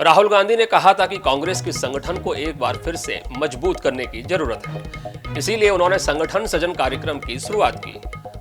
राहुल गांधी ने कहा था कि कांग्रेस के संगठन को एक बार फिर से मजबूत करने की जरूरत है। इसीलिए उन्होंने संगठन सृजन कार्यक्रम की शुरुआत की।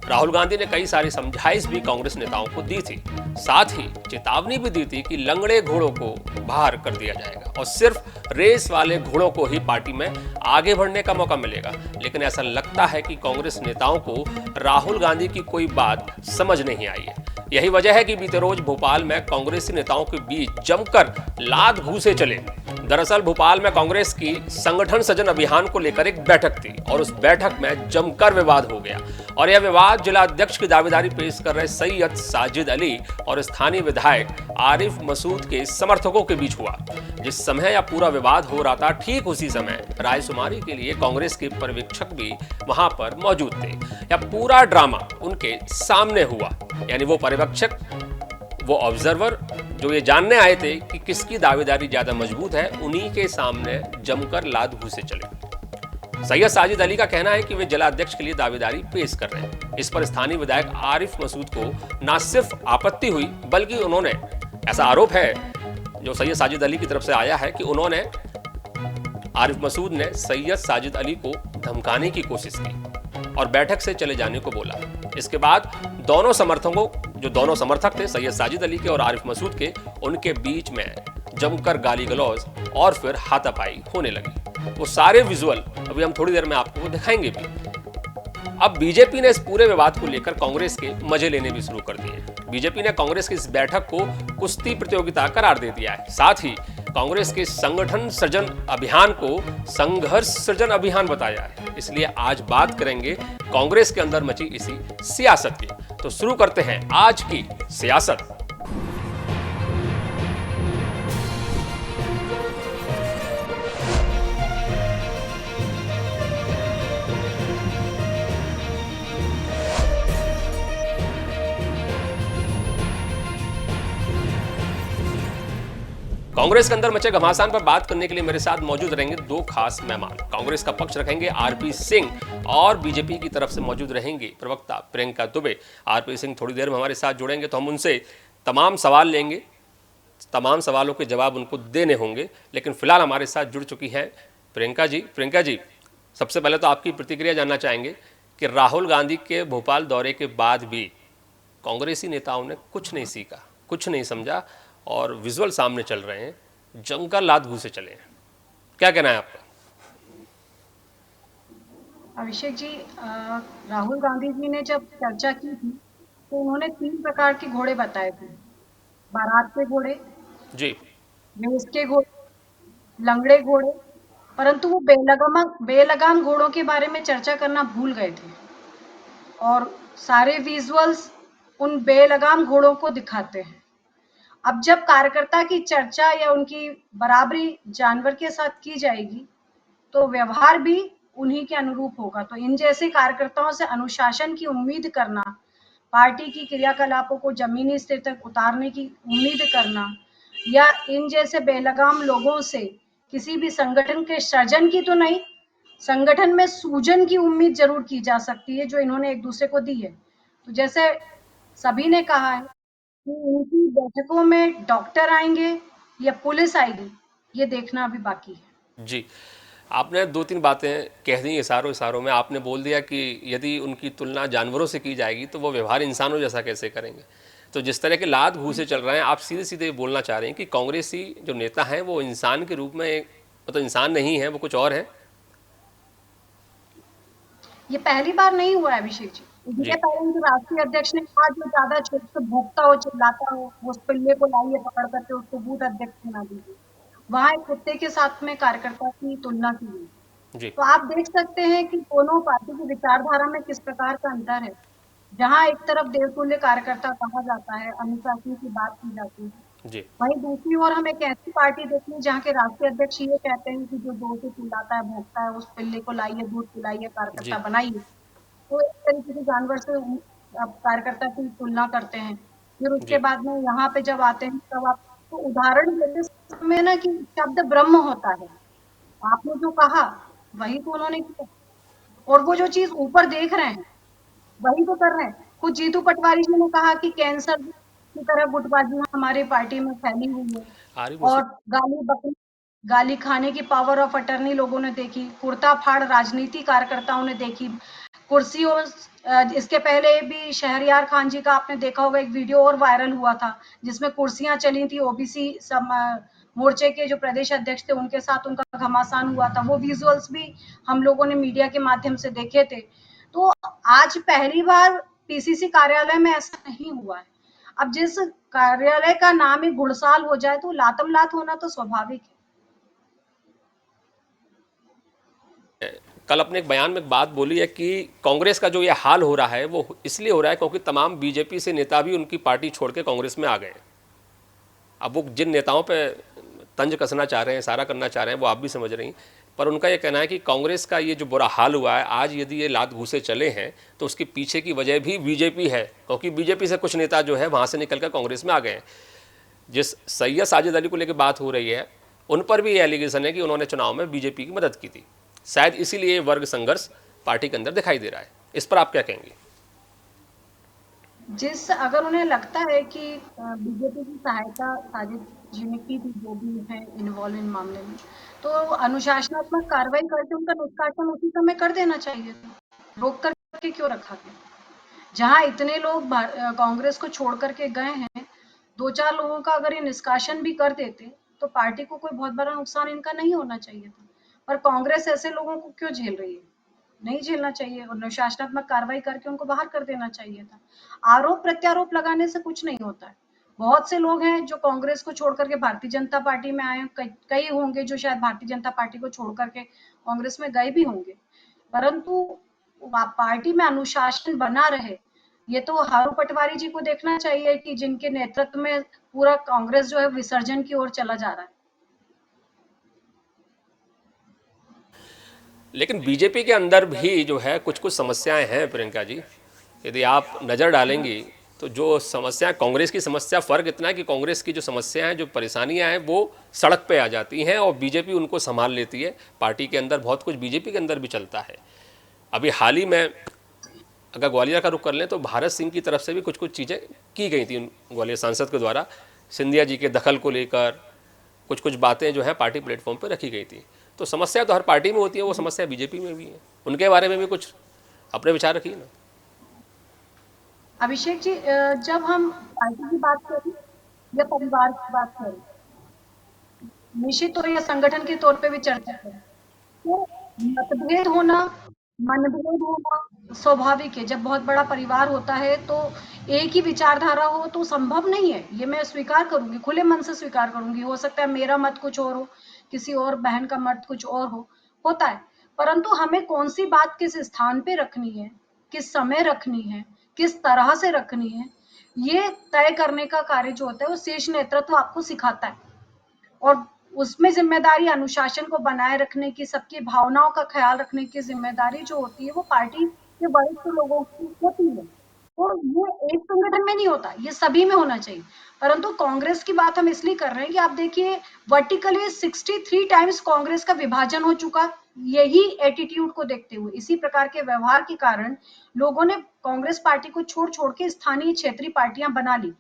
राहुल गांधी ने कई सारी समझाइश भी कांग्रेस नेताओं को दी थी। साथ ही चेतावनी भी दी थी कि लंगड़े घोड़ों को बाहर कर दिया जाएगा और सिर्फ रेस वाले घोड़ों को ही पार्टी में आगे बढ़ने का मौका मिलेगा। लेकिन ऐसा लगता है कि कांग्रेस नेताओं को राहुल गांधी की कोई बात समझ नहीं आई है। यही वजह है कि बीते रोज भोपाल में कांग्रेसी नेताओं के बीच जमकर लात घूंसे चले। दरअसल भोपाल में कांग्रेस की संगठन सृजन अभियान को लेकर एक बैठक थी और उस बैठक में जमकर विवाद हो गया और यह विवाद जिला अध्यक्ष की दावेदारी पेश कर रहे सैयद साजिद अली और स्थानीय विधायक आरिफ मसूद के समर्थकों के बीच हुआ। जिस समय यह पूरा विवाद हो रहा था, ठीक उसी समय रायशुमारी के लिए कांग्रेस के पर्यवेक्षक भी वहां पर मौजूद थे। यह पूरा ड्रामा उनके सामने हुआ, यानी वो पर्यवेक्षक, वो ऑब्जर्वर जो ये जानने आए थे कि किसकी दावेदारी ज्यादा मजबूत है, उन्हीं के सामने जमकर लात घूंसे चले। सैयद साजिद अली का कहना है कि वे जिला अध्यक्ष के लिए दावेदारी पेश कर रहे हैं। इस पर स्थानीय विधायक आरिफ मसूद को न सिर्फ आपत्ति हुई, बल्कि उन्होंने, ऐसा आरोप है जो सैयद साजिद अली की तरफ से आया है कि उन्होंने, आरिफ मसूद ने सैयद साजिद अली को धमकाने की कोशिश की और बैठक से चले जाने को बोला। इसके बाद दोनों समर्थक थे, सैयद साजिद अली के और आरिफ मसूद के, उनके बीच में जमकर गाली गलौज और फिर हाथापाई होने लगी। वो सारे विजुअल अभी हम थोड़ी देर में आपको दिखाएंगे भी। अब बीजेपी ने इस पूरे विवाद को लेकर कांग्रेस के मजे लेने भी शुरू कर दिए। बीजेपी ने कांग्रेस की इस बैठक को कुश्ती प्रतियोगिता करार दे दिया है। साथ ही कांग्रेस के संगठन सृजन अभियान को संघर्ष सृजन अभियान बताया है। इसलिए आज बात करेंगे कांग्रेस के अंदर मची इसी सियासत की। तो शुरू करते हैं आज की सियासत। कांग्रेस के अंदर मचे घमासान पर बात करने के लिए मेरे साथ मौजूद रहेंगे दो खास मेहमान। कांग्रेस का पक्ष रखेंगे आरपी सिंह और बीजेपी की तरफ से मौजूद रहेंगे प्रवक्ता प्रियंका दुबे। आरपी सिंह थोड़ी देर में हमारे साथ जुड़ेंगे तो हम उनसे तमाम सवाल लेंगे, तमाम सवालों के जवाब उनको देने होंगे। लेकिन फिलहाल हमारे साथ जुड़ चुकी हैं प्रियंका जी। प्रियंका जी, सबसे पहले तो आपकी प्रतिक्रिया जानना चाहेंगे कि राहुल गांधी के भोपाल दौरे के बाद भी कांग्रेसी नेताओं ने कुछ नहीं सीखा, कुछ नहीं समझा और विजुअल सामने चल रहे हैं, जमकर लात घूंसे चले हैं। क्या कहना है आपका? अभिषेक जी, राहुल गांधी जी ने जब चर्चा की थी तो उन्होंने 3 प्रकार के घोड़े बताए थे। बारात के घोड़े जी, रेस के घोड़े, लंगड़े घोड़े, परंतु वो बेलगाम घोड़ों के बारे में चर्चा करना भूल गए थे और सारे विजुअल्स उन बेलगाम घोड़ों को दिखाते हैं। अब जब कार्यकर्ता की चर्चा या उनकी बराबरी जानवर के साथ की जाएगी तो व्यवहार भी उन्हीं के अनुरूप होगा। तो इन जैसे कार्यकर्ताओं से अनुशासन की उम्मीद करना, पार्टी की क्रियाकलापों को जमीनी स्तर तक उतारने की उम्मीद करना या इन जैसे बेलगाम लोगों से किसी भी संगठन के सृजन की तो नहीं, संगठन में सूजन की उम्मीद जरूर की जा सकती है जो इन्होंने एक दूसरे को दी है। तो जैसे सभी ने कहा है कि उनकी बैठकों में डॉक्टर आएंगे या पुलिस आएगी, ये देखना अभी बाकी है। जी, आपने 2-3 बातें कह दी इशारों में। आपने बोल दिया कि यदि उनकी तुलना जानवरों से की जाएगी तो वो व्यवहार इंसानों जैसा कैसे करेंगे। तो जिस तरह के लात घूंसे चल रहे हैं, आप सीधे सीधे बोलना चाह रहे हैं कि कांग्रेसी जो नेता हैं वो इंसान के रूप में, मतलब इंसान नहीं है, वो कुछ और है। ये पहली बार नहीं हुआ है अभिषेक जी। इसके पहले उनके राष्ट्रीय अध्यक्ष ने कहा जो ज्यादा छोटे से भूखता हो, चिल्लाता हो, उस पिल्ले को लाइए पकड़ करके उसको बूथ अध्यक्ष बना दीजिए। वहां एक कुत्ते के साथ में कार्यकर्ता की तुलना की गई। तो आप देख सकते हैं कि दोनों पार्टी की विचारधारा में किस प्रकार का अंतर है। जहां एक तरफ देवतुल्य कार्यकर्ता कहा जाता है, अनुशासन की बात की जाती है, वहीं दूसरी ओर हम एक ऐसी पार्टी देखते हैं जहाँ के राष्ट्रीय अध्यक्ष ये कहते हैं कि जो जोर से चिल्लाता है, भौंकता है, उस पिल्ले को लाइए, दूध पिलाइए, कार्यकर्ता बनाइए। तो एक तरीके से जानवर से कार्यकर्ता की तुलना करते हैं। फिर उसके बाद में यहाँ पे जब आते हैं तब आपको उदाहरण देते समय ना कि शब्द ब्रह्म होता है। आपने जो कहा वही तो उन्होंने किया और वो जो चीज ऊपर देख रहे हैं वही तो कर रहे हैं। खुद जीतू पटवारी जी ने कहा कि कैंसर की तरह गुटबाजी हमारी पार्टी में फैली हुई है। आरिफ और मुस्लिम। गाली खाने की पावर ऑफ अटर्नी लोगों ने देखी, कुर्ता फाड़ राजनीति कार्यकर्ताओं ने देखी, कुर्सियों इसके पहले भी शहरयार खान जी का आपने देखा होगा, एक वीडियो और वायरल हुआ था जिसमें कुर्सियां चली थी, ओबीसी मोर्चे के जो प्रदेश अध्यक्ष थे उनके साथ उनका घमासान हुआ था, वो विजुअल्स भी हम लोगों ने मीडिया के माध्यम से देखे थे। तो आज पहली बार पीसीसी कार्यालय में ऐसा नहीं हुआ है। अब जिस कार्यालय का नाम ही घुड़साल हो जाए तो लातम लात होना तो स्वाभाविक है। कल अपने एक बयान में एक बात बोली है कि कांग्रेस का जो ये हाल हो रहा है वो इसलिए हो रहा है क्योंकि तमाम बीजेपी से नेता भी उनकी पार्टी छोड़ के कांग्रेस में आ गए हैं। अब वो जिन नेताओं पे तंज कसना चाह रहे हैं, सारा करना चाह रहे हैं, वो आप भी समझ रही हैं, पर उनका ये कहना है कि कांग्रेस का ये जो बुरा हाल हुआ है आज, यदि ये लात घूसे चले हैं तो उसके पीछे की वजह भी बीजेपी है, क्योंकि बीजेपी से कुछ नेता जो है वहाँ से निकल कर कांग्रेस में आ गए हैं। जिस सैयद साजिद अली को लेकर बात हो रही है, उन पर भी ये एलिगेशन है कि उन्होंने चुनाव में बीजेपी की मदद की थी। शायद इसीलिए वर्ग संघर्ष पार्टी के अंदर दिखाई दे रहा है। इस पर आप क्या कहेंगे? अगर उन्हें लगता है कि बीजेपी की सहायता साजिद जी ने की थी, जो भी है इन्वॉल्व इन मामले में, तो अनुशासनात्मक कार्रवाई करके उनका निष्कासन उसी समय कर देना चाहिए था, रोक करके क्यों रखा गया? जहां इतने लोग कांग्रेस को छोड़ करके गए हैं, दो चार लोगों का अगर ये निष्कासन भी कर देते तो पार्टी को कोई बहुत बड़ा नुकसान इनका नहीं होना चाहिए था। पर कांग्रेस ऐसे लोगों को क्यों झेल रही है? नहीं झेलना चाहिए, और अनुशासनात्मक कार्रवाई करके उनको बाहर कर देना चाहिए था। आरोप प्रत्यारोप लगाने से कुछ नहीं होता है। बहुत से लोग हैं जो कांग्रेस को छोड़ करके भारतीय जनता पार्टी में आए, कई होंगे जो शायद भारतीय जनता पार्टी को छोड़ करके कांग्रेस में गए भी होंगे, परंतु पार्टी में अनुशासन बना रहे, ये तो हारू पटवारी जी को देखना चाहिए कि जिनके नेतृत्व में पूरा कांग्रेस जो है विसर्जन की ओर चला जा रहा है। लेकिन बीजेपी के अंदर भी जो है कुछ कुछ समस्याएं हैं प्रियंका जी। यदि आप नज़र डालेंगी तो जो समस्या, कांग्रेस की समस्या, फ़र्क इतना है कि कांग्रेस की जो समस्याएं हैं, जो परेशानियां हैं, वो सड़क पे आ जाती हैं और बीजेपी उनको संभाल लेती है। पार्टी के अंदर बहुत कुछ बीजेपी के अंदर भी चलता है। अभी हाल ही में अगर ग्वालियर का रुख कर लें तो भारत सिंह की तरफ से भी कुछ कुछ चीज़ें की गई थी ग्वालियर सांसद के द्वारा, सिंधिया जी के दखल को लेकर कुछ कुछ बातें जो है पार्टी प्लेटफॉर्म पर रखी गई थी। तो समस्या तो हर पार्टी में होती है, वो समस्या बीजेपी में भी है। उनके बारे में भी कुछ अपने विचार रखिए ना। अभिषेक जी, जब हम पार्टी की बात करें या परिवार की बात करें, निश्चित तौर या संगठन के तौर पे भी चर्चा करें, तो मतभेद होना, मनभेद होना स्वाभाविक है। जब बहुत बड़ा परिवार होता है तो एक ही विचारधारा हो तो संभव नहीं है, ये मैं स्वीकार करूंगी, खुले मन से स्वीकार करूंगी। हो सकता है मेरा मत कुछ और हो, किसी और बहन का मत कुछ और हो, होता है। परंतु हमें कौन सी बात किस स्थान पे रखनी है, किस समय रखनी है, किस तरह से रखनी है, ये तय करने का कार्य जो होता है वो शीर्ष नेतृत्व आपको सिखाता है। और उसमें जिम्मेदारी अनुशासन को बनाए रखने की, सबकी भावनाओं का ख्याल रखने की जिम्मेदारी जो होती है वो पार्टी के वरिष्ठ लोगों की होती है। तो ये एक संगठन में नहीं होता, ये सभी में होना चाहिए। परंतु कांग्रेस की बात हम इसलिए कर रहे हैं कि आप देखिए वर्टिकली 63 टाइम्स कांग्रेस का विभाजन हो चुका, यही एटीट्यूड को देखते हुए, इसी प्रकार के व्यवहार के कारण लोगों ने कांग्रेस पार्टी को छोड़ छोड़ के स्थानीय क्षेत्रीय पार्टियां बना ली।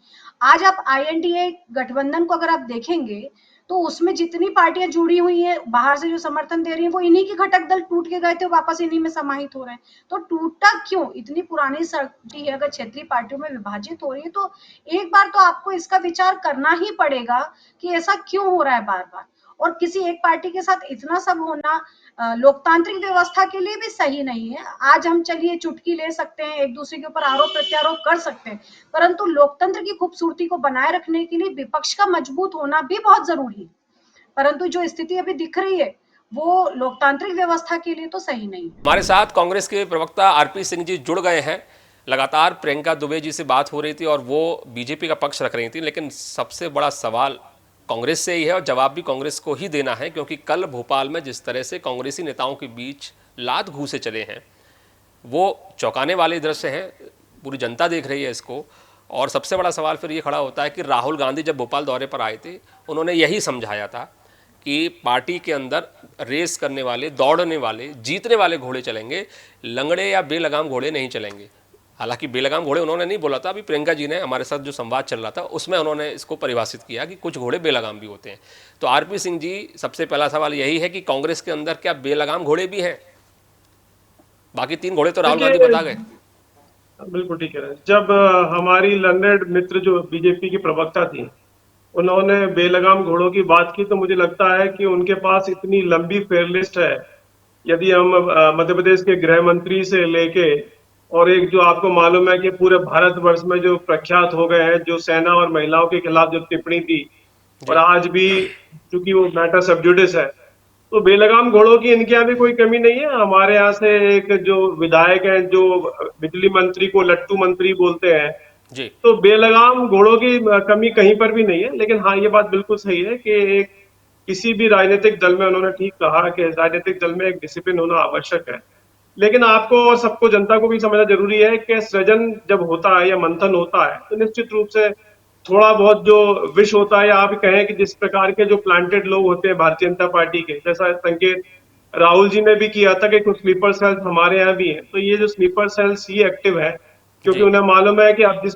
आज आप आईएनडीए गठबंधन को अगर आप देखेंगे तो उसमें जितनी पार्टियां जुड़ी हुई हैं, बाहर से जो समर्थन दे रही हैं, वो इन्हीं के घटक दल टूट के गए थे, वापस इन्हीं में समाहित हो रहे हैं। तो टूटा क्यों? इतनी पुरानी पार्टी अगर क्षेत्रीय पार्टियों में विभाजित हो रही है तो एक बार तो आपको इसका विचार करना ही पड़ेगा कि ऐसा क्यों हो रहा है बार बार। और किसी एक पार्टी के साथ इतना सब होना लोकतांत्रिक व्यवस्था के लिए भी सही नहीं है। आज हम चलिए चुटकी ले सकते हैं, एक दूसरे के ऊपर आरोप प्रत्यारोप कर सकते हैं, परंतु लोकतंत्र की खूबसूरती को बनाए रखने के लिए विपक्ष का मजबूत होना भी बहुत जरूरी है। परंतु जो स्थिति अभी दिख रही है वो लोकतांत्रिक व्यवस्था के लिए तो सही नहीं है। हमारे साथ कांग्रेस के प्रवक्ता आरपी सिंह जी जुड़ गए हैं। लगातार प्रियंका दुबे जी से बात हो रही थी और वो बीजेपी का पक्ष रख रही थी, लेकिन सबसे बड़ा सवाल कांग्रेस से ही है और जवाब भी कांग्रेस को ही देना है, क्योंकि कल भोपाल में जिस तरह से कांग्रेसी नेताओं के बीच लात घूसे चले हैं वो चौंकाने वाले दृश्य हैं। पूरी जनता देख रही है इसको। और सबसे बड़ा सवाल फिर ये खड़ा होता है कि राहुल गांधी जब भोपाल दौरे पर आए थे उन्होंने यही समझाया था कि पार्टी के अंदर रेस करने वाले, दौड़ने वाले, जीतने वाले घोड़े चलेंगे, लंगड़े या बेलगाम घोड़े नहीं चलेंगे। हालांकि बेलगाम घोड़े उन्होंने नहीं बोला था, अभी प्रियंका जी ने हमारे साथ जो संवाद चल रहा था उसमें उन्होंने इसको परिभाषित किया कि कुछ घोड़े बेलगाम भी होते हैं। तो आरपी सिंह जी, सबसे पहला सवाल यही है कि कांग्रेस के अंदर क्या बेलगाम घोड़े भी हैं? बाकी 3 घोड़े तो राहुल गांधी देखिए, बता गए। बिल्कुल ठीक है। जब हमारी लर्नेड मित्र जो बीजेपी की प्रवक्ता थी, उन्होंने बेलगाम घोड़ों की बात की, तो मुझे लगता है कि उनके पास इतनी लंबी फेयर लिस्ट है। यदि हम मध्य प्रदेश के गृह मंत्री से लेके और एक जो आपको मालूम है कि पूरे भारतवर्ष में जो प्रख्यात हो गए हैं, जो सेना और महिलाओं के खिलाफ जो टिप्पणी थी, और जी आज भी चूंकि वो मैटर सब जुडिस है, तो बेलगाम घोड़ों की इनके यहाँ भी कोई कमी नहीं है। हमारे यहाँ से एक जो विधायक है, जो बिजली मंत्री को लट्टू मंत्री बोलते हैं, जी तो बेलगाम घोड़ों की कमी कहीं पर भी नहीं है। लेकिन हाँ, ये बात बिल्कुल सही है कि एक किसी भी राजनीतिक दल में, उन्होंने ठीक कहा कि राजनीतिक दल में एक डिसिप्लिन होना आवश्यक है। लेकिन आपको और सबको, जनता को भी समझना जरूरी है कि सृजन जब होता है या मंथन होता है, तो निश्चित रूप से थोड़ा बहुत जो विष होता है, या आप कहें कि जिस प्रकार के जो प्लांटेड लोग होते हैं भारतीय जनता पार्टी के, जैसा संकेत राहुल जी ने भी किया था कि कुछ स्लीपर सेल्स हमारे यहाँ भी हैं, तो ये जो स्लीपर सेल्स ही एक्टिव है, क्योंकि जी उन्हें मालूम है कि अब जिस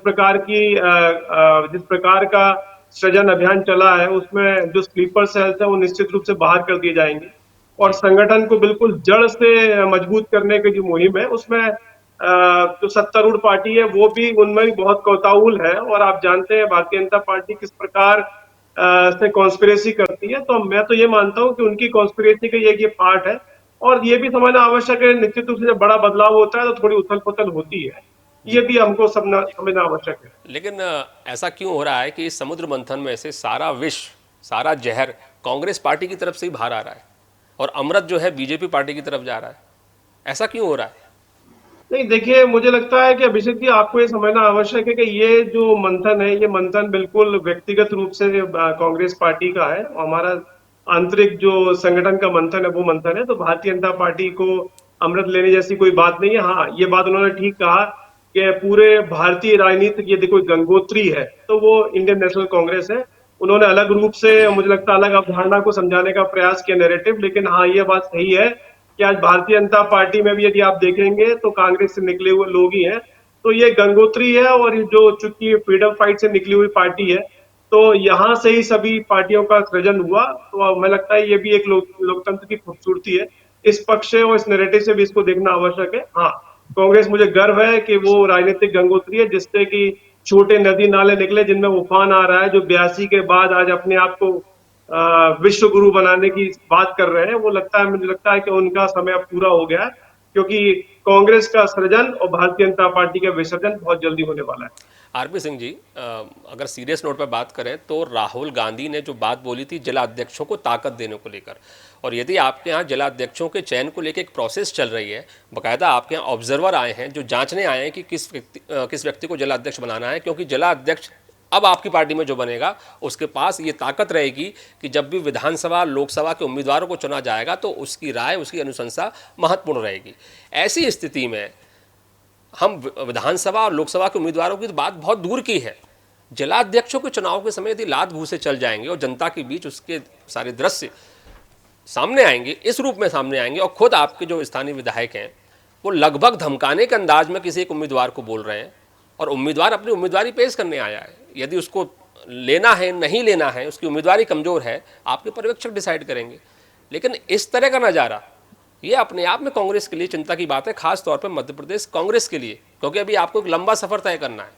प्रकार का सृजन अभियान चला है, उसमें जो स्लीपर सेल्स है वो निश्चित रूप से बाहर कर दिए जाएंगे। और जी संगठन को बिल्कुल जड़ से मजबूत करने की जो मुहिम है, उसमें जो सत्तारूढ़ पार्टी है वो भी उनमें भी बहुत कौतूहल है। और आप जानते हैं भारतीय जनता पार्टी किस प्रकार से कॉन्स्पिरेसी करती है, तो मैं तो ये मानता हूं कि उनकी कॉन्स्पिरेसी का ये पार्ट है। और ये भी समझना आवश्यक है, निश्चित रूप से जब बड़ा बदलाव होता है तो थोड़ी उथल पुथल होती है, ये जी भी हमको समझना आवश्यक है। लेकिन ऐसा क्यों हो रहा है कि इस समुद्र मंथन में से सारा विष, सारा जहर कांग्रेस पार्टी की तरफ से ही बाहर आ रहा है और अमृत जो है बीजेपी पार्टी की तरफ जा रहा है? ऐसा क्यों हो रहा है? नहीं, देखिए, मुझे लगता है कि अभिषेक जी, आपको ये समझना आवश्यक है कि ये जो मंथन है, ये मंथन बिल्कुल व्यक्तिगत रूप से कांग्रेस पार्टी का है। हमारा आंतरिक जो संगठन का मंथन है वो मंथन है। तो भारतीय जनता पार्टी को अमृत लेने जैसी कोई बात नहीं है। हाँ, ये बात उन्होंने ठीक कहा कि पूरे भारतीय राजनीति यदि कोई गंगोत्री है तो वो इंडियन नेशनल कांग्रेस है। उन्होंने अलग रूप से, मुझे लगता है, अलग अवधारणा को समझाने का प्रयास किया, नैरेटिव। लेकिन हाँ, ये बात सही है कि आज भारतीय जनता पार्टी में भी यदि आप देखेंगे तो कांग्रेस से निकले हुए लोग ही हैं। तो ये गंगोत्री है, और ये जो चूंकि फ्रीडम फाइट से निकली हुई पार्टी है, तो यहाँ से ही सभी पार्टियों का सृजन हुआ। तो हमें लगता है ये भी एक लोकतंत्र की खूबसूरती है। इस पक्ष से और इस नैरेटिव से भी इसको देखना आवश्यक है। हाँ, कांग्रेस, मुझे गर्व है कि वो राजनीतिक गंगोत्री है, जिससे कि छोटे नदी नाले निकले जिनमें उफान आ रहा है, जो 82 के बाद आज अपने आप को विश्व गुरु बनाने की बात कर रहे हैं। वो लगता है, मुझे लगता है कि उनका समय अब पूरा हो गया है, क्योंकि कांग्रेस का सृजन और भारतीय जनता पार्टी का विसर्जन बहुत जल्दी होने वाला है। आरपी सिंह जी, अगर सीरियस नोट पर बात करें तो राहुल गांधी ने जो बात बोली थी जिला अध्यक्षों को ताकत देने को लेकर, और यदि आपके यहाँ जिला अध्यक्षों के चयन को लेकर एक प्रोसेस चल रही है, बाकायदा आपके यहाँ ऑब्जर्वर आए हैं जो जांचने आए हैं कि किस व्यक्ति को जिला अध्यक्ष बनाना है, क्योंकि जिला अध्यक्ष अब आपकी पार्टी में जो बनेगा उसके पास ये ताकत रहेगी कि जब भी विधानसभा लोकसभा के उम्मीदवारों को चुना जाएगा तो उसकी राय, उसकी अनुशंसा महत्वपूर्ण रहेगी। ऐसी स्थिति में हम विधानसभा और लोकसभा के उम्मीदवारों की तो बात बहुत दूर की है, जिलाध्यक्षों के चुनाव के समय यदि लात भूसे चल जाएंगे और जनता के बीच उसके सारे दृश्य सामने आएंगे, इस रूप में सामने आएंगे, और खुद आपके जो स्थानीय विधायक हैं वो लगभग धमकाने के अंदाज में किसी एक उम्मीदवार को बोल रहे हैं, और उम्मीदवार अपनी उम्मीदवारी पेश करने आया है, यदि उसको लेना है नहीं लेना है, उसकी उम्मीदवारी कमजोर है, आपके पर्यवेक्षक डिसाइड करेंगे। लेकिन इस तरह का नज़ारा ये अपने आप में कांग्रेस के लिए चिंता की बात है, खास तौर पर मध्य प्रदेश कांग्रेस के लिए, क्योंकि अभी आपको एक लंबा सफर तय करना है।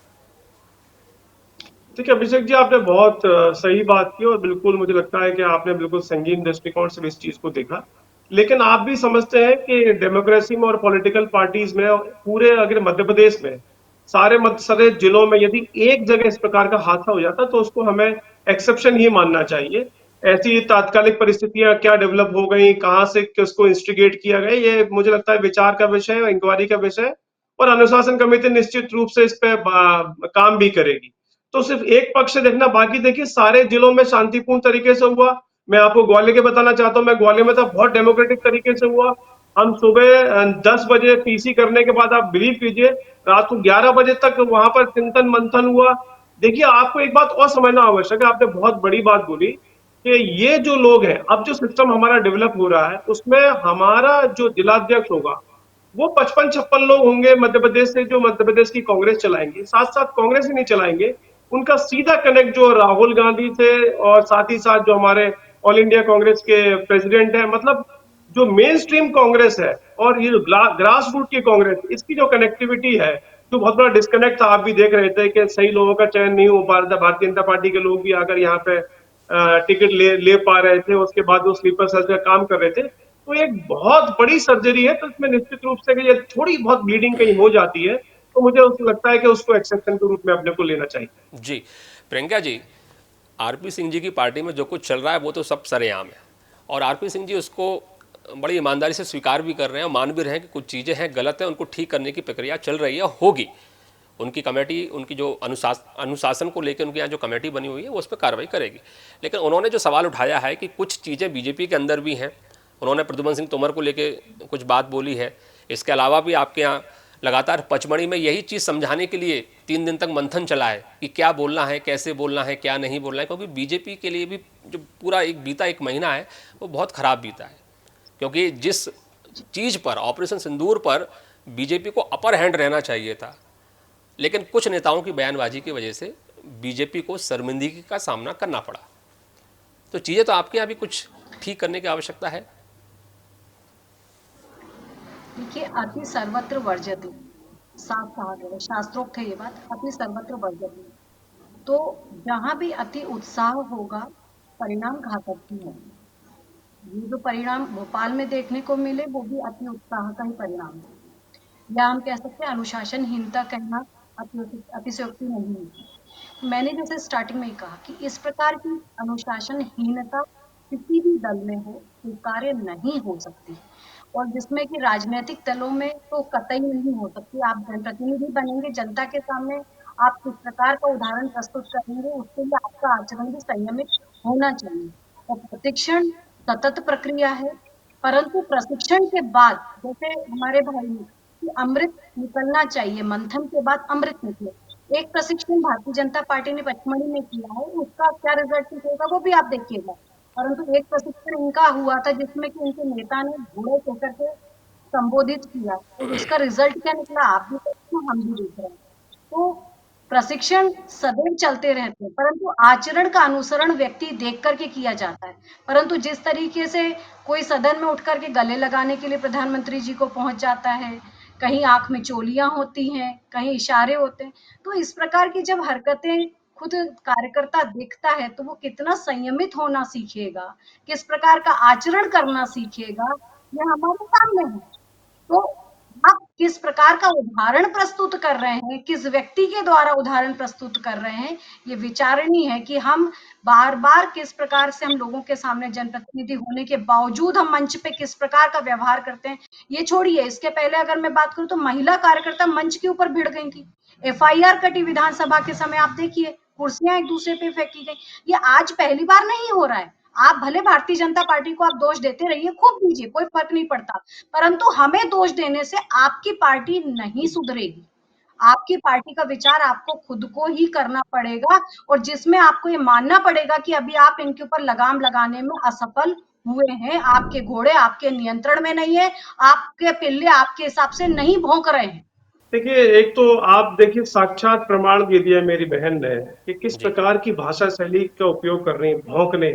देखिए अभिषेक जी, आपने बहुत सही बात की, और बिल्कुल मुझे लगता है कि आपने बिल्कुल संगीन दृष्टिकोण से इस चीज को देखा। लेकिन आप भी समझते हैं कि डेमोक्रेसी में और पॉलिटिकल पार्टीज में, पूरे अगर मध्य प्रदेश में सारे जिलों में यदि एक जगह इस प्रकार का हादसा हो जाता तो उसको हमें एक्सेप्शन ही मानना चाहिए। ऐसी तात्कालिक परिस्थितियां क्या डेवलप हो गई, कहां से किसको इंस्टिगेट किया गया, ये मुझे लगता है विचार का विषय है, इंक्वायरी का विषय है। और अनुशासन कमेटी निश्चित रूप से इस पे काम भी करेगी। तो सिर्फ एक पक्ष से देखना, बाकी देखिए सारे जिलों में शांतिपूर्ण तरीके से हुआ। मैं आपको ग्वालियर के बताना चाहता हूँ, मैं ग्वालियर में था, बहुत डेमोक्रेटिक तरीके से हुआ। हम सुबह 10 बजे पीसी करने के बाद, आप बिलीव कीजिए, रात को 11 बजे तक वहां पर चिंतन मंथन हुआ। देखिए, आपको एक बात और समझना आवश्यक है, आपने बहुत बड़ी बात बोली कि ये जो लोग हैं, अब जो सिस्टम हमारा डेवलप हो रहा है, उसमें हमारा जो जिलाध्यक्ष होगा वो 55-56 लोग होंगे मध्य प्रदेश से जो मध्य प्रदेश की कांग्रेस चलाएंगे, साथ साथ कांग्रेस ही नहीं चलाएंगे, उनका सीधा कनेक्ट जो राहुल गांधी से और साथ ही साथ जो हमारे ऑल इंडिया कांग्रेस के प्रेसिडेंट है, मतलब जो मेन स्ट्रीम कांग्रेस है और ये ग्रास रूट की कांग्रेस, इसकी जो कनेक्टिविटी है, जो बहुत बड़ा डिस्कनेक्ट था, आप भी देख रहे थे कि सही लोगों का चयन नहीं हो पा रहा था, भारतीय जनता पार्टी के लोग भी आकर यहाँ पे टिकट ले पा रहे थे, उसके बाद वो स्लीपर सेल का काम कर रहे थे। तो एक बहुत बड़ी सर्जरी है, तो इसमें निश्चित रूप से ये थोड़ी बहुत ब्लीडिंग कहीं हो जाती है, तो मुझे उसको लगता है कि उसको एक्सेप्शन के रूप में अपने को लेना चाहिए। जी प्रियंका जी, आरपी सिंह जी की पार्टी में जो कुछ चल रहा है वो तो सब सरेआम है, और आरपी सिंह जी उसको बड़ी ईमानदारी से स्वीकार भी कर रहे हैं, मान भी रहे हैं कि कुछ चीज़ें हैं गलत है, उनको ठीक करने की प्रक्रिया चल रही है, होगी। उनकी कमेटी, उनकी जो अनुशासन को लेकर उनके यहाँ जो कमेटी बनी हुई है वो उस पर कार्रवाई करेगी। लेकिन उन्होंने जो सवाल उठाया है कि कुछ चीज़ें बीजेपी के अंदर भी हैं, उन्होंने प्रद्युमन सिंह तोमर को लेकर कुछ बात बोली है। इसके अलावा भी आपके यहाँ लगातार पचमढ़ी में यही चीज़ समझाने के लिए 3 दिन तक मंथन चला है कि क्या बोलना है, कैसे बोलना है, क्या नहीं बोलना है, क्योंकि बीजेपी के लिए भी जो पूरा एक महीना है वो बहुत ख़राब बीता है, क्योंकि जिस चीज़ पर, ऑपरेशन सिंदूर पर बीजेपी को अपर हैंड रहना चाहिए था, लेकिन कुछ नेताओं की बयानबाजी की वजह से बीजेपी को शर्मिंदगी का सामना करना पड़ा। तो चीज़ें तो आपके यहाँ भी कुछ ठीक करने की आवश्यकता है। देखिए, अति सर्वत्र वर्जते, साफ कहा गया है, शास्त्रोक्त है ये बात, अति सर्वत्र वर्जते। तो जहां भी अति उत्साह होगा, परिणाम घातक ही होंगे। ये जो परिणाम भोपाल में देखने को मिले, वो भी अति उत्साह का ही परिणाम है, या हम कह सकते हैं अनुशासनहीनता कहना अतिशयोक्ति नहीं है। मैंने जैसे स्टार्टिंग में ही कहा कि इस प्रकार की अनुशासनहीनता किसी भी दल में हो, स्वीकार्य नहीं हो सकती, और जिसमें कि राजनीतिक दलों में तो कतई नहीं हो सकती। आप जनप्रतिनिधि बनेंगे, जनता के सामने आप किस प्रकार का उदाहरण प्रस्तुत करेंगे, उसके लिए आपका आचरण भी संयमित होना चाहिए। और प्रशिक्षण सतत प्रक्रिया है, परंतु प्रशिक्षण के बाद, जैसे हमारे भाई ने कि अमृत निकलना चाहिए, मंथन के बाद अमृत निकले। एक प्रशिक्षण भारतीय जनता पार्टी ने पचमढ़ी में किया है, उसका क्या रिजल्ट निकलेगा वो भी आप देखिएगा। परंतु एक प्रशिक्षण इनका हुआ था जिसमें कि इनके नेता ने घोड़े कहकर के संबोधित किया, तो उसका रिजल्ट क्या निकला आप भी देख रहे हैं, हम भी देख रहे हैं। तो प्रशिक्षण सदैव चलते रहते हैं, परंतु आचरण का अनुसरण व्यक्ति देख करके किया जाता है। परंतु जिस तरीके से कोई सदन में उठ करके गले लगाने के लिए प्रधानमंत्री जी को पहुंच जाता है, कहीं आंख में चोलियां होती हैं, कहीं इशारे होते हैं, तो इस प्रकार की जब हरकतें खुद कार्यकर्ता देखता है तो वो कितना संयमित होना सीखेगा, किस प्रकार का आचरण करना सीखेगा, ये हमारे सामने है। तो आप किस प्रकार का उदाहरण प्रस्तुत कर रहे हैं, किस व्यक्ति के द्वारा उदाहरण प्रस्तुत कर रहे हैं, ये विचारणीय है कि हम बार-बार किस प्रकार से हम लोगों के सामने जनप्रतिनिधि होने के बावजूद हम मंच पे किस प्रकार का व्यवहार करते हैं। ये छोड़िए, इसके पहले अगर मैं बात करूं तो महिला कार्यकर्ता मंच के ऊपर भिड़ गई थी, एफआईआर कटी विधानसभा के समय, आप देखिए कुर्सियां एक दूसरे पे फेंकी गई। ये आज पहली बार नहीं हो रहा है। आप भले भारतीय जनता पार्टी को आप दोष देते रहिए, खूब दीजिए, कोई फर्क नहीं पड़ता, परंतु हमें दोष देने से आपकी पार्टी नहीं सुधरेगी। आपकी पार्टी का विचार आपको खुद को ही करना पड़ेगा, और जिसमें आपको ये मानना पड़ेगा कि अभी आप इनके ऊपर लगाम लगाने में असफल हुए हैं। आपके घोड़े आपके नियंत्रण में नहीं है, आपके पिल्ले आपके हिसाब से नहीं भौंक रहे हैं। देखिए, एक तो आप देखिए साक्षात प्रमाण दे दिया मेरी बहन ने कि किस जी प्रकार की भाषा शैली का उपयोग कर रही है, भौंकने,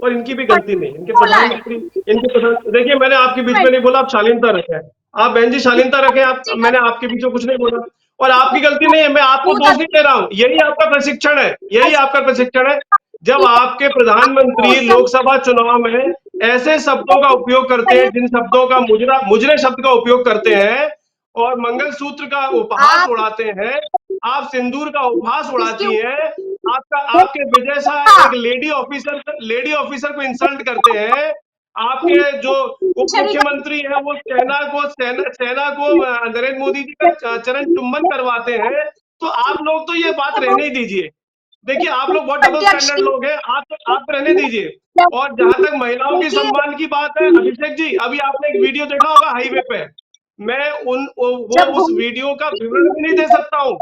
और इनकी भी गलती नहीं, इनके बोला है। प्रधानमंत्री, देखिए मैंने आपके बीच में नहीं बोला, आप शालीनता रखें, आप बहन जी शालीनता रखें, आप, मैंने आपके बीच में कुछ नहीं बोला, और आपकी गलती नहीं है, मैं आपको दोष नहीं दे रहा हूँ, यही आपका प्रशिक्षण है, यही आपका प्रशिक्षण है। जब आपके प्रधानमंत्री लोकसभा चुनाव में ऐसे शब्दों का उपयोग करते हैं, जिन शब्दों का मुजरे शब्द का उपयोग करते हैं, और मंगलसूत्र का उपहास उड़ाते हैं, आप सिंदूर का उपहास उड़ाती हैं, आपके विजय शाह एक लेडी ऑफिसर को इंसल्ट करते हैं, आपके जो उप मुख्यमंत्री है वो सेना को नरेंद्र मोदी जी का चरण चुंबन करवाते हैं, तो आप लोग तो ये बात रहने ही दीजिए। देखिए, आप लोग बहुत डबल स्टैंडर्ड लोग हैं, आप रहने दीजिए। और जहां तक महिलाओं की सम्मान की बात है, अभिषेक जी, अभी आपने एक वीडियो देखा होगा हाईवे पे, मैं वो उस वीडियो का विवरण भी नहीं दे सकता हूँ,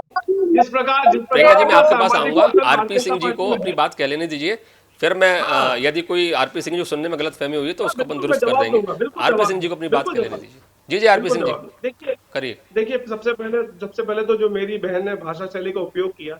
जिस प्रियंका जी, प्रकार मैं वो आपके पास सामाजिक आऊंगा। और आरपी भारतीय सिंह जनता जी को पार्टी में अपनी है। बात कह लेने दीजिए, फिर मैं हाँ, यदि कोई आरपी सिंह जी को सुनने में गलतफहमी हुई है तो उसको अपन बिल्कुल मैं दुरुस्त कर जवाब देंगे। दूंगा, बिल्कुल आरपी जवाब सिंह जी को दूंगा, अपनी बात बिल्कुल कह लेने जवाब। दीजिए। जी जी आरपी बिल्कुल सिंह जी जवाब देखिए। करिए। देखिए सबसे पहले तो जो मेरी बहन ने भाषा शैली का उपयोग किया,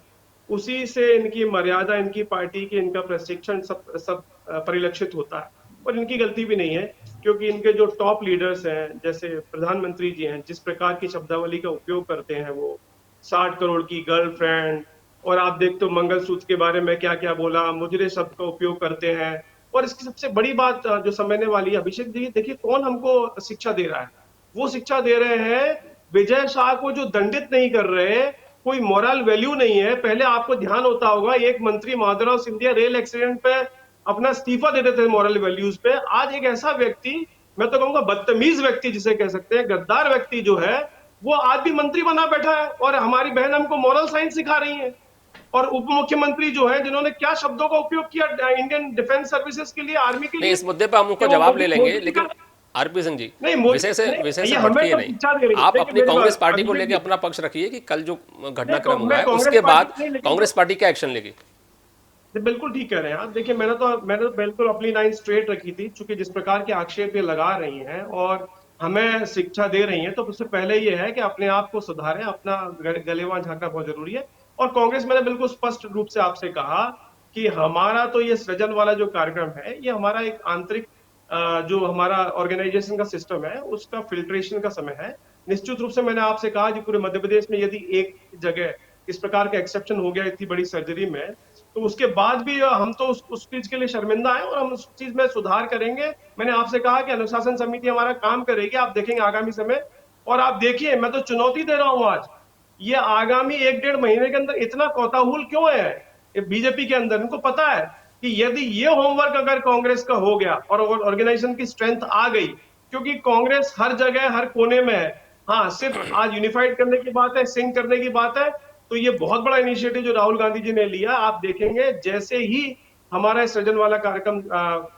उसी से इनकी मर्यादा, इनकी पार्टी की, इनका प्रशिक्षण सब सब परिलक्षित होता है। और इनकी गलती भी नहीं है, क्योंकि इनके जो टॉप लीडर्स हैं, जैसे प्रधानमंत्री जी हैं, जिस प्रकार की शब्दावली का उपयोग करते हैं वो, 60 करोड़ की गर्लफ्रेंड, और आप देखते हो मंगलसूत्र के बारे में क्या क्या बोला, मुजरे शब्द का उपयोग करते हैं। और इसकी सबसे बड़ी बात जो समझने वाली है, अभिषेक जी, देखिए कौन हमको शिक्षा दे रहा है। वो शिक्षा दे रहे हैं विजय शाह को, जो दंडित नहीं कर रहे, कोई मोरल वैल्यू नहीं है। पहले आपको ध्यान होता होगा, एक मंत्री माधवराव सिंधिया रेल एक्सीडेंट पे अपना इस्तीफा देते थे मोरल वैल्यूज पे। आज एक ऐसा व्यक्ति, मैं तो कहूंगा बदतमीज व्यक्ति जिसे कह सकते हैं, गद्दार व्यक्ति जो है, वो आज भी मंत्री बना बैठा है, और हमारी बहन हमको मॉरल साइंस सिखा रही है। और उप मुख्यमंत्री जो है, जिन्होंने क्या शब्दों का उपयोग किया इंडियन डिफेंस सर्विसेज के लिए, आर्मी के नहीं, लिए, इस मुद्दे पर हम उनका कि वो जवाब ले मोदी लेंगे, मोदी जी लेकिन का आरपी सिंह जी नहीं विषय से ये हमें भटकिए तो नहीं। शिक्षा दे रही है। आप देखिए अपनी मेरी कांग्रेस बात, पार्टी को अभिषेक लेकर जी, अपना पक्ष रखिए कि कल जो मैं घटनाक्रम हुआ मैं है कांग्रेस उसके पार्टी बाद नहीं, लेकिन कांग्रेस पार्टी क्या एक्शन लेगी। बिल्कुल ठीक कह रहे हैं आप। देखिए मैंने तो बिल्कुल अपनी लाइन स्ट्रेट रखी थी, क्योंकि जिस प्रकार के आक्षेप ये लगा रही हैं और हमें शिक्षा दे रही हैं, तो उससे पहले ये है कि अपने आप को सुधारें, अपना गलेवां झांकना बहुत जरूरी है। और कांग्रेस, मैंने बिल्कुल स्पष्ट रूप से आपसे कहा कि हमारा तो ये सृजन वाला जो कार्यक्रम है, ये हमारा एक आंतरिक जो हमारा ऑर्गेनाइजेशन का सिस्टम है, उसका फिल्ट्रेशन का समय है। निश्चित रूप से मैंने आपसे कहा कि पूरे मध्य प्रदेश में यदि एक जगह इस प्रकार का एक्सेप्शन हो गया इतनी बड़ी सर्जरी में, तो उसके बाद भी हम तो उस चीज के लिए शर्मिंदा है, और हम उस चीज में सुधार करेंगे। मैंने आपसे कहा कि अनुशासन समिति हमारा काम करेगी, आप देखेंगे आगामी समय। और आप देखिए, मैं तो चुनौती दे रहा हूं आज, ये आगामी 1-1.5 महीने के अंदर इतना कोताहूल क्यों है बीजेपी के अंदर। इनको पता है कि यदि ये होमवर्क अगर कांग्रेस का हो गया और ऑर्गेनाइजेशन की स्ट्रेंथ आ गई, क्योंकि कांग्रेस हर जगह हर कोने में है, हाँ सिर्फ आज यूनिफाइड करने की बात है, सिंक करने की बात है। तो ये बहुत बड़ा इनिशिएटिव जो राहुल गांधी जी ने लिया, आप देखेंगे जैसे ही हमारा सृजन वाला कार्यक्रम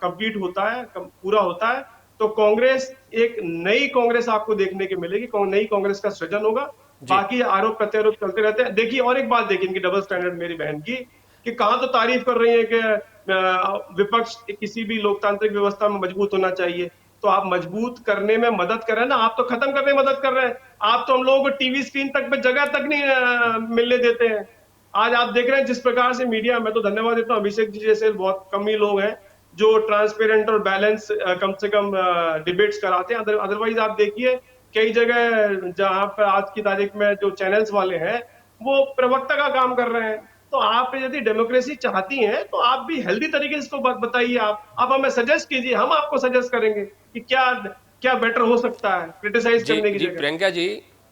कंप्लीट होता है, पूरा होता है, तो कांग्रेस, एक नई कांग्रेस आपको देखने की मिलेगी, नई कांग्रेस का सृजन होगा। बाकी आरोप प्रत्यारोप चलते रहते हैं। देखिए और एक बात देखिए इनकी डबल स्टैंडर्ड मेरी बहन की, कि कहां तो तारीफ कर रही है कि विपक्ष किसी भी लोकतांत्रिक व्यवस्था में मजबूत होना चाहिए। तो आप मजबूत करने में मदद कर रहे हैं ना, आप तो खत्म करने में मदद कर रहे हैं। आप तो हम लोगों को टीवी स्क्रीन तक पे जगह तक नहीं मिलने देते हैं। आज आप देख रहे हैं जिस प्रकार से मीडिया, मैं तो धन्यवाद देता हूँ अभिषेक जी जैसे बहुत कम ही लोग हैं जो ट्रांसपेरेंट और बैलेंस कम से कम डिबेट्स कराते हैं। अदरवाइज आप देखिए कई जगह जहां पर आज की तारीख में जो चैनल्स वाले हैं, वो प्रवक्ता का काम कर रहे हैं। तो आप यदि डेमोक्रेसी चाहती हैं, तो आप भी हेल्दी तरीके से इसको बताइए। आप हमें सजेस्ट कीजिए, हम आपको सजेस्ट करेंगे कि क्या क्या बेटर हो सकता है क्रिटिसाइज जी करने की जी जगह। प्रियंका जी,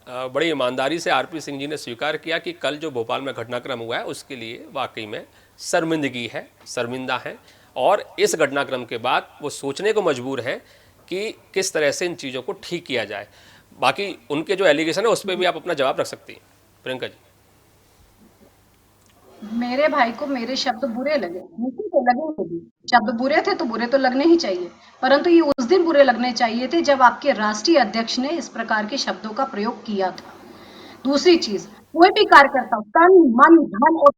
बड़ी ईमानदारी से आरपी सिंह जी ने स्वीकार किया कि कल जो भोपाल में घटनाक्रम हुआ है उसके लिए वाकई में शर्मिंदगी है, शर्मिंदा है, और इस घटनाक्रम के बाद वो सोचने को मजबूर हैं कि किस तरह से इन चीज़ों को ठीक किया जाए। बाकी उनके जो एलिगेशन है उस पर भी आप अपना जवाब रख सकती हैं प्रियंका जी। मेरे भाई को मेरे शब्द बुरे लगे, मुझे तो लगेंगे भी। शब्द बुरे थे तो बुरे तो लगने ही चाहिए, परंतु ये उस दिन बुरे लगने चाहिए थे जब आपके राष्ट्रीय अध्यक्ष ने इस प्रकार के शब्दों का प्रयोग किया था। दूसरी चीज, कोई भी कार्यकर्ता तन मन धन और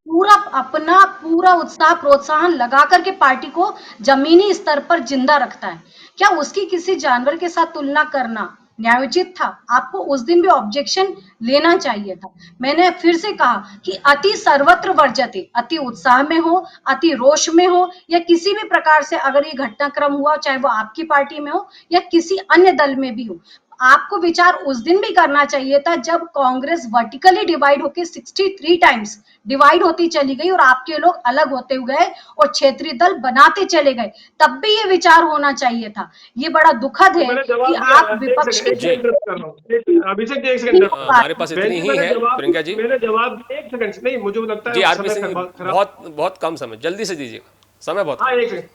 पूरा उत्साह प्रोत्साहन लगा करके पार्टी को जमीनी स्तर पर जिंदा रखता है। क्या उसकी किसी जानवर के साथ तुलना करना न्यायोचित था? आपको उस दिन भी ऑब्जेक्शन लेना चाहिए था। मैंने फिर से कहा कि अति सर्वत्र वर्जते, अति उत्साह में हो, अति रोष में हो, या किसी भी प्रकार से अगर ये घटनाक्रम हुआ, चाहे वो आपकी पार्टी में हो या किसी अन्य दल में भी हो, आपको विचार उस दिन भी करना चाहिए था जब कांग्रेस वर्टिकली डिवाइड होकर 63 टाइम्स डिवाइड होती चली गई और आपके लोग अलग होते गए और क्षेत्रीय दल बनाते चले गए। तब भी ये विचार होना चाहिए था। ये बड़ा दुखद तो है मैंने कि जवाब दिया, आप विपक्ष के जी इंटरप्ट कर रहा हूँ, अभिषेक जी एक सेकंड। हमारे पास बहन इतनी जी ही है प्रियंका जी। मैंने जवाब दिया, एक सेकंड नहीं, मुझे लगता जी है आरपी समय सिंह जी, खराब। बहुत बहुत कम समय, जल्दी से दीजिएगा, समय बहुत हाँ कम। एक सेकंड,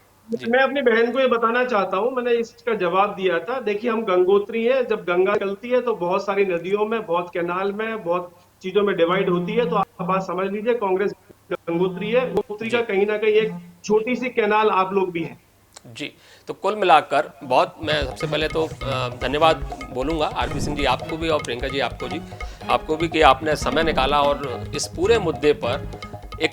मैं अपनी बहन को ये बताना चाहता हूँ, मैंने इसका जवाब दिया था। देखिए हम गंगोत्री हैं, जब गंगा चलती है तो बहुत सारी नदियों में, बहुत कैनाल में, बहुत चीजों में डिवाइड होती है। तो आप बात समझ लीजिए, कांग्रेस गंगोत्री है, गंगोत्री का जी कहीं ना कहीं एक छोटी सी कैनाल आप लोग भी हैं। जी, तो कुल मिलाकर बहुत, मैं सबसे पहले तो धन्यवाद बोलूँगा आरपी सिंह जी आपको भी और प्रियंका जी आपको भी कि आपने समय निकाला और इस पूरे मुद्दे पर एक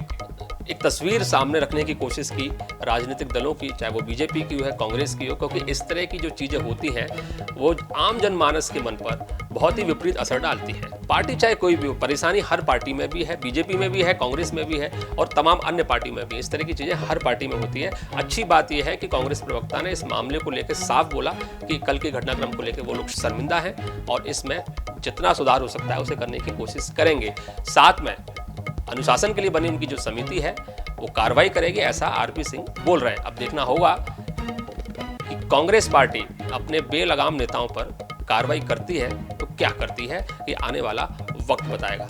एक तस्वीर सामने रखने की कोशिश की राजनीतिक दलों की, चाहे वो बीजेपी की हो, कांग्रेस की हो, क्योंकि इस तरह की जो चीज़ें होती हैं वो आम जनमानस के मन पर बहुत ही विपरीत असर डालती है। पार्टी चाहे कोई भी हो, परेशानी हर पार्टी में भी है, बीजेपी में भी है, कांग्रेस में भी है और तमाम अन्य पार्टी में भी। इस तरह की चीज़ें हर पार्टी में होती है। अच्छी बात यह है कि कांग्रेस प्रवक्ता ने इस मामले को लेकर साफ बोला कि कल के घटनाक्रम को लेकर वो लोग शर्मिंदा हैं और इसमें जितना सुधार हो सकता है उसे करने की कोशिश करेंगे। साथ में अनुशासन के लिए बनी उनकी जो समिति है वो कार्रवाई करेगी, ऐसा आरपी सिंह बोल रहे हैं। अब देखना होगा कि कांग्रेस पार्टी अपने बेलगाम नेताओं पर कार्रवाई करती है तो क्या करती है, ये आने वाला वक्त बताएगा।